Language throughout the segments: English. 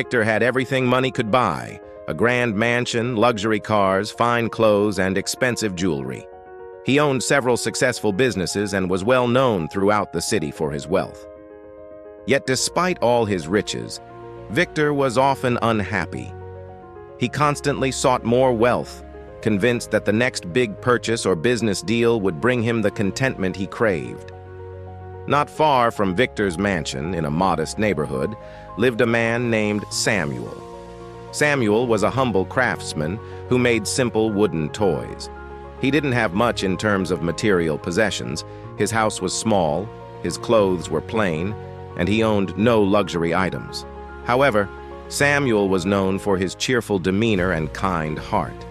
Victor had everything money could buy: a grand mansion, luxury cars, fine clothes, and expensive jewelry. He owned several successful businesses and was well known throughout the city for his wealth. Yet despite all his riches, Victor was often unhappy. He constantly sought more wealth, convinced that the next big purchase or business deal would bring him the contentment he craved. Not far from Victor's mansion, in a modest neighborhood, lived a man named Samuel. Samuel was a humble craftsman who made simple wooden toys. He didn't have much in terms of material possessions. His house was small, his clothes were plain, and he owned no luxury items. However, Samuel was known for his cheerful demeanor and kind heart.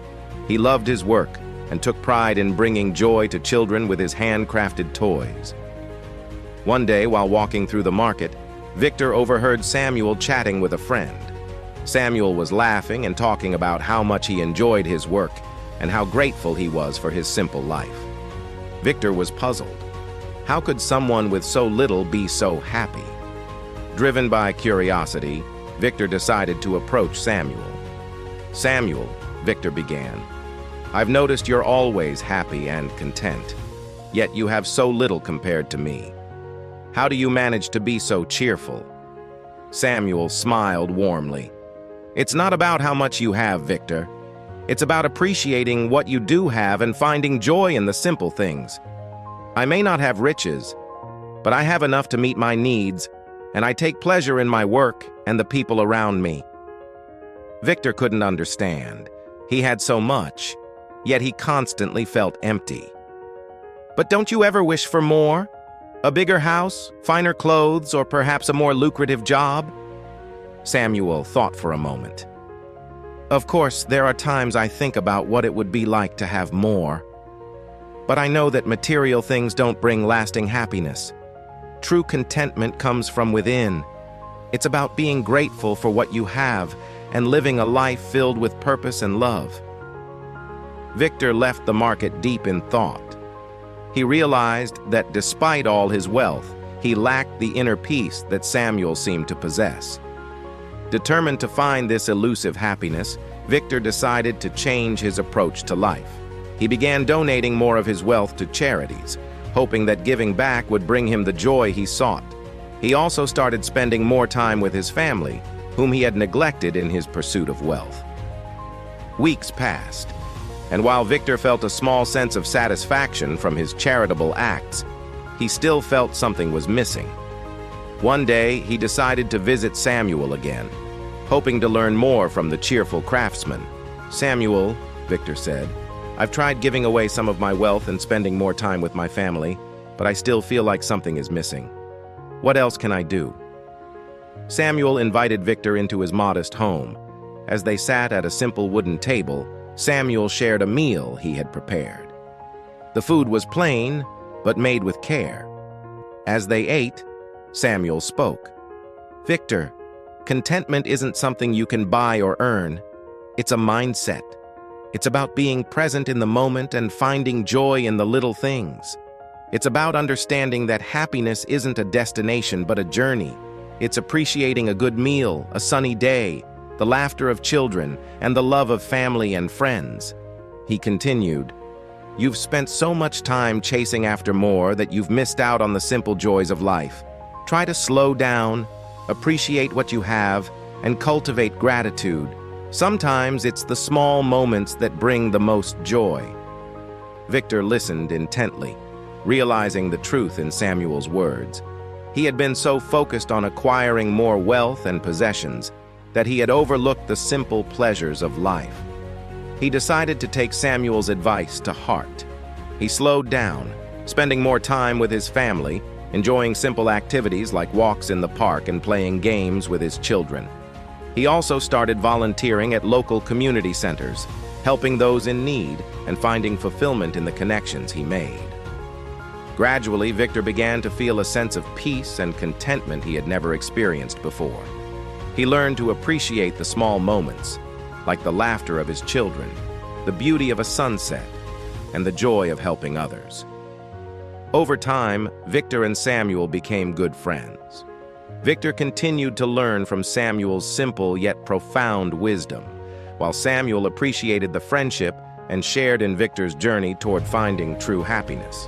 He loved his work and took pride in bringing joy to children with his handcrafted toys. One day, while walking through the market, Victor overheard Samuel chatting with a friend. Samuel was laughing and talking about how much he enjoyed his work and how grateful he was for his simple life. Victor was puzzled. How could someone with so little be so happy? Driven by curiosity, Victor decided to approach Samuel. "Samuel," Victor began, "I've noticed you're always happy and content, yet you have so little compared to me. How do you manage to be so cheerful?" Samuel smiled warmly. "It's not about how much you have, Victor. It's about appreciating what you do have and finding joy in the simple things. I may not have riches, but I have enough to meet my needs, and I take pleasure in my work and the people around me." Victor couldn't understand. He had so much, yet he constantly felt empty. "But don't you ever wish for more? A bigger house, finer clothes, or perhaps a more lucrative job?" Samuel thought for a moment. "Of course, there are times I think about what it would be like to have more. But I know that material things don't bring lasting happiness. True contentment comes from within. It's about being grateful for what you have and living a life filled with purpose and love." Victor left the market deep in thought. He realized that despite all his wealth, he lacked the inner peace that Samuel seemed to possess. Determined to find this elusive happiness, Victor decided to change his approach to life. He began donating more of his wealth to charities, hoping that giving back would bring him the joy he sought. He also started spending more time with his family, whom he had neglected in his pursuit of wealth. Weeks passed, and while Victor felt a small sense of satisfaction from his charitable acts, he still felt something was missing. One day, he decided to visit Samuel again, hoping to learn more from the cheerful craftsman. "Samuel," Victor said, "I've tried giving away some of my wealth and spending more time with my family, but I still feel like something is missing. What else can I do?" Samuel invited Victor into his modest home. As they sat at a simple wooden table, Samuel shared a meal he had prepared. The food was plain, but made with care. As they ate, Samuel spoke. "Victor, contentment isn't something you can buy or earn. It's a mindset. It's about being present in the moment and finding joy in the little things. It's about understanding that happiness isn't a destination but a journey. It's appreciating a good meal, a sunny day, the laughter of children, and the love of family and friends." He continued, "You've spent so much time chasing after more that you've missed out on the simple joys of life. Try to slow down, appreciate what you have, and cultivate gratitude. Sometimes it's the small moments that bring the most joy." Victor listened intently, realizing the truth in Samuel's words. He had been so focused on acquiring more wealth and possessions that he had overlooked the simple pleasures of life. He decided to take Samuel's advice to heart. He slowed down, spending more time with his family, enjoying simple activities like walks in the park and playing games with his children. He also started volunteering at local community centers, helping those in need and finding fulfillment in the connections he made. Gradually, Victor began to feel a sense of peace and contentment he had never experienced before. He learned to appreciate the small moments, like the laughter of his children, the beauty of a sunset, and the joy of helping others. Over time, Victor and Samuel became good friends. Victor continued to learn from Samuel's simple yet profound wisdom, while Samuel appreciated the friendship and shared in Victor's journey toward finding true happiness.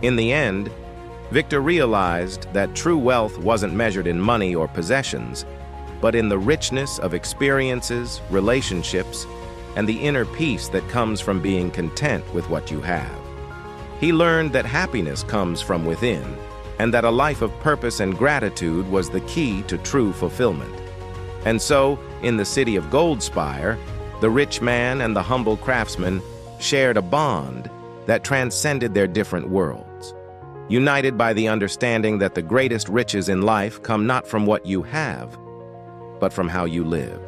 In the end, Victor realized that true wealth wasn't measured in money or possessions, but in the richness of experiences, relationships, and the inner peace that comes from being content with what you have. He learned that happiness comes from within, and that a life of purpose and gratitude was the key to true fulfillment. And so, in the city of Goldspire, the rich man and the humble craftsman shared a bond that transcended their different worlds, united by the understanding that the greatest riches in life come not from what you have, but from how you live.